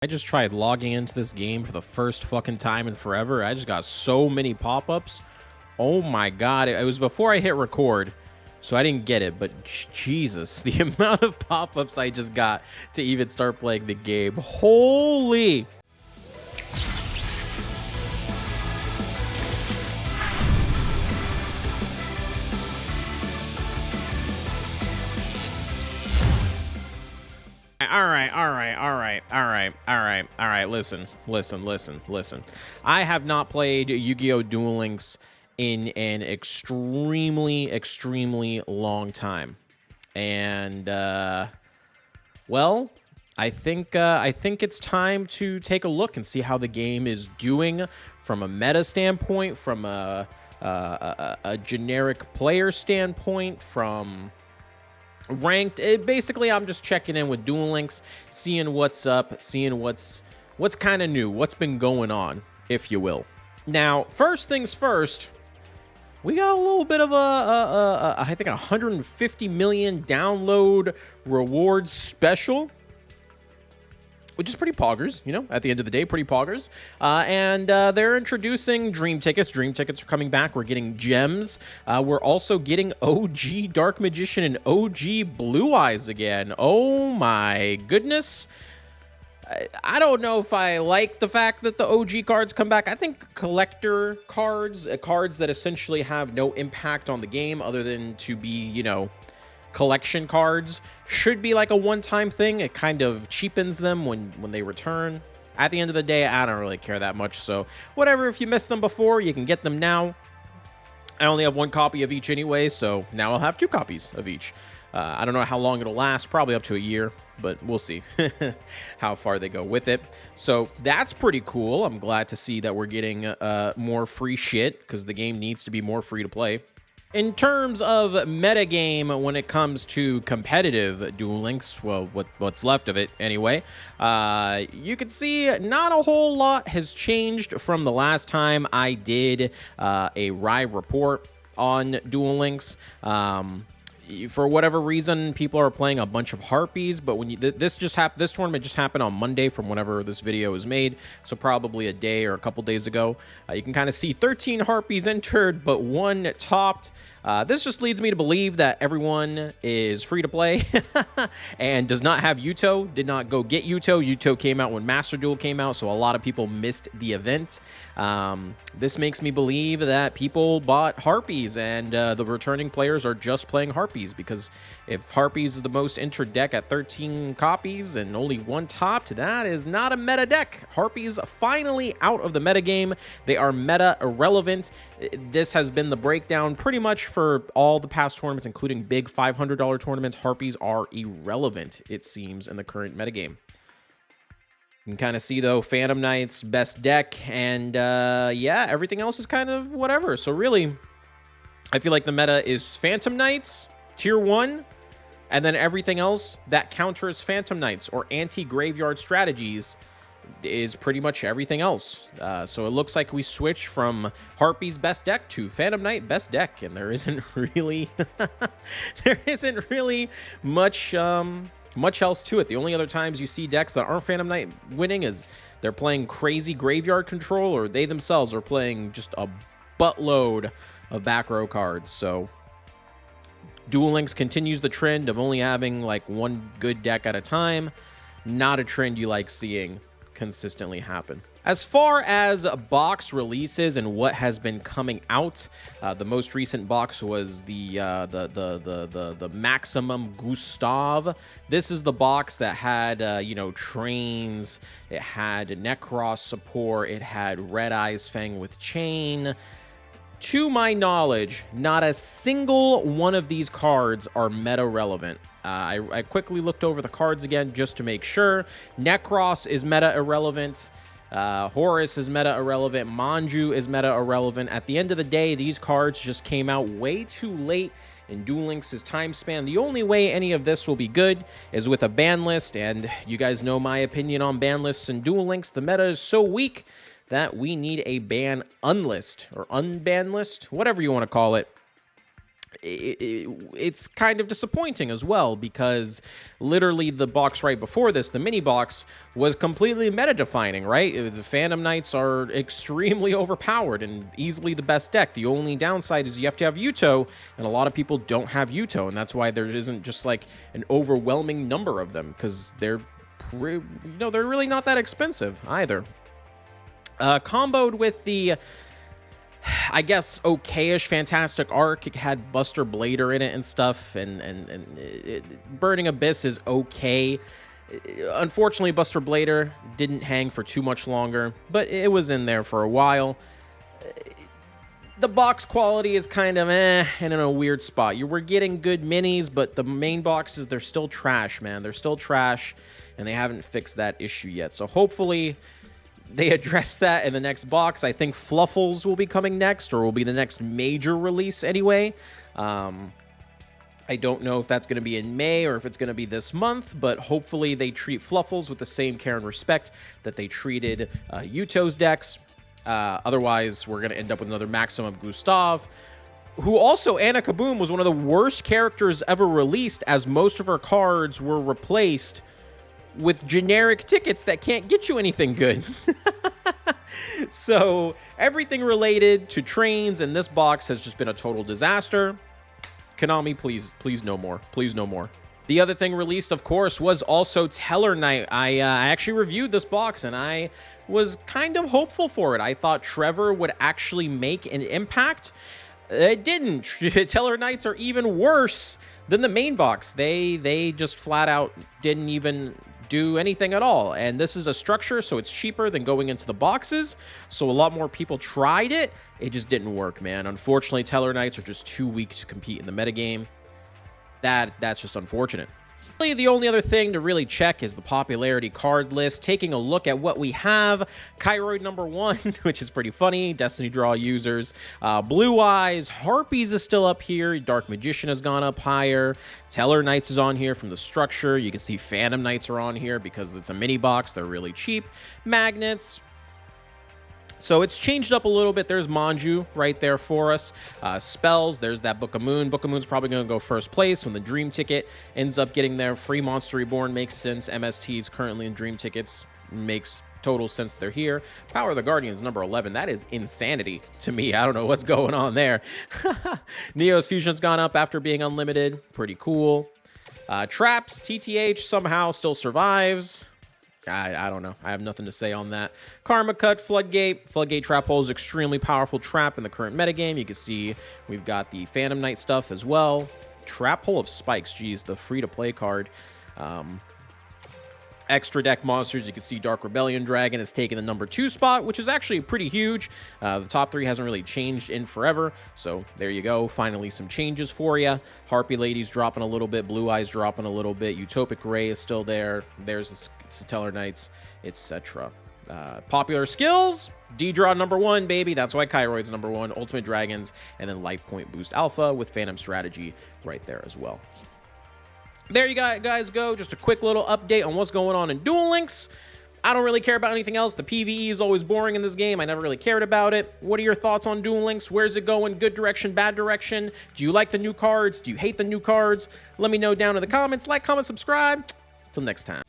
I just tried logging into this game for the first fucking time in forever. I just got so many pop-ups. Oh my god. It was before I hit record, so I didn't get it. But Jesus, the amount of pop-ups I just got to even start playing the game. Holy... All right. Listen. I have not played Yu-Gi-Oh! Duel Links in an extremely long time. And, well, I think it's time to take a look and see how the game is doing from a meta standpoint, from a generic player standpoint, from... ranked. Basically, I'm just checking in with Duel Links, seeing what's up, seeing what's kind of new, what's been going on, if you will. Now, first things first, we got a little bit of I think 150 million download rewards special, which is pretty poggers, you know, at the end of the day, pretty poggers. And they're introducing dream tickets. Dream tickets are coming back. We're getting gems. We're also getting OG Dark Magician and OG Blue Eyes again. Oh my goodness. I don't know if I like the fact that the OG cards come back. I think collector cards, cards that essentially have no impact on the game other than to be, you know, collection cards, should be like a one-time thing. It kind of cheapens them when they return. At the end of the day, I don't really care that much, so whatever. If you missed them before, you can get them now. I only have one copy of each anyway, so now I'll have two copies of each. I don't know how long it'll last, probably up to a year, but we'll see how far they go with it. So that's pretty cool. I'm glad to see that we're getting more free shit, because the game needs to be more free to play. In terms of metagame, when it comes to competitive Duel Links, well, what's left of it anyway, you can see not a whole lot has changed from the last time I did a live report on Duel Links. For whatever reason, people are playing a bunch of Harpies, but when this tournament just happened on Monday from whenever this video was made, so probably a day or a couple days ago. You can kind of see 13 Harpies entered, but one topped. This just leads me to believe that everyone is free to play and does not have Yugioh, did not go get Yugioh. Yugioh came out when Master Duel came out, so a lot of people missed the event. This makes me believe that people bought Harpies and the returning players are just playing Harpies, because if Harpies is the most entered deck at 13 copies and only one topped, that is not a meta deck. Harpies finally out of the meta game. They are meta irrelevant. This has been the breakdown pretty much for all the past tournaments, including big $500 tournaments. Harpies are irrelevant, it seems, in the current metagame. You can kind of see, though, Phantom Knight's best deck, and yeah, everything else is kind of whatever. So really, I feel like the meta is Phantom Knights, Tier 1, and then everything else that counters Phantom Knights or anti-graveyard strategies is pretty much everything else. So it looks like we switch from Harpy's best deck to Phantom Knight best deck, and there isn't really much else to it. The only other times you see decks that aren't Phantom Knight winning is they're playing crazy graveyard control, or they themselves are playing just a buttload of back row cards. So Duel Links continues the trend of only having like one good deck at a time. Not a trend you like seeing consistently happen. As far as box releases and what has been coming out, the most recent box was the Maximum Gustav. This is the box that had you know, trains. It had Necros support. It had Red Eyes Fang with chain. To my knowledge, not a single one of these cards are meta relevant. I quickly looked over the cards again just to make sure. Necros is meta irrelevant. Horus is meta irrelevant. Manju is meta irrelevant. At the end of the day, these cards just came out way too late in Duel Links' time span. The only way any of this will be good is with a ban list, and you guys know my opinion on ban lists and Duel Links. The meta is so weak that we need a ban unlist or unban list, whatever you want to call it. it's kind of disappointing as well, because literally the box right before this, the mini box, was completely meta defining, right? The Phantom Knights are extremely overpowered and easily the best deck. The only downside is you have to have Yugioh, and a lot of people don't have Yugioh, and that's why there isn't just like an overwhelming number of them, because they're they're really not that expensive either. Comboed with the, I guess, okayish Fantastic Arc. It had Buster Blader in it and stuff, and Burning Abyss is okay. Unfortunately, Buster Blader didn't hang for too much longer, but it was in there for a while. The box quality is kind of and in a weird spot. You were getting good minis, but the main boxes, they're still trash, man. They're still trash, and they haven't fixed that issue yet. So hopefully they address that in the next box. I think Fluffles will be coming next, or will be the next major release anyway. I don't know if that's going to be in May or if it's going to be this month, but hopefully they treat Fluffles with the same care and respect that they treated Yugioh's decks. Otherwise, we're going to end up with another Maximum Gustav, who also, Anna Kaboom, was one of the worst characters ever released, as most of her cards were replaced with generic tickets that can't get you anything good. So everything related to trains in this box has just been a total disaster. Konami, please no more. Please no more. The other thing released, of course, was also Teller Knight. I actually reviewed this box, and I was kind of hopeful for it. I thought Trevor would actually make an impact. It didn't. Teller Knights are even worse than the main box. They just flat out didn't even do anything at all. And this is a structure, so it's cheaper than going into the boxes. So a lot more people tried it. It just didn't work, man. Unfortunately, Teller Knights are just too weak to compete in the metagame. That's just unfortunate. The only other thing to really check is the popularity card list. Taking a look at what we have, Kyroid #1, which is pretty funny, Destiny Draw users. Blue Eyes, Harpies is still up here, Dark Magician has gone up higher, Teller Knights is on here from the structure. You can see Phantom Knights are on here because it's a mini box, they're really cheap. Magnets. So it's changed up a little bit. There's Manju right there for us. Spells, there's that Book of Moon. Book of Moon's probably going to go first place when the Dream Ticket ends up getting there. Free Monster Reborn makes sense. MST is currently in Dream Tickets. Makes total sense they're here. Power of the Guardians, #11. That is insanity to me. I don't know what's going on there. Neo's Fusion's gone up after being unlimited. Pretty cool. Traps, TTH somehow still survives. I don't know. I have nothing to say on that. Karma Cut, Floodgate. Floodgate Trap Hole is extremely powerful trap in the current metagame. You can see we've got the Phantom Knight stuff as well. Trap Hole of Spikes. Geez, the free-to-play card. Extra deck monsters. You can see Dark Rebellion Dragon has taken the #2 spot, which is actually pretty huge. The top 3 hasn't really changed in forever. So there you go. Finally, some changes for you. Harpy Lady's dropping a little bit. Blue Eyes dropping a little bit. Utopic Ray is still there. There's the Teller Knights, etc. Popular skills, D-Draw #1, baby. That's why Kyroid's #1. Ultimate Dragons, and then Life Point Boost Alpha with Phantom Strategy right there as well. There you guys go. Just a quick little update on what's going on in Duel Links. I don't really care about anything else. The PvE is always boring in this game. I never really cared about it. What are your thoughts on Duel Links? Where's it going? Good direction, bad direction? Do you like the new cards? Do you hate the new cards? Let me know down in the comments. Like, comment, subscribe. Till next time.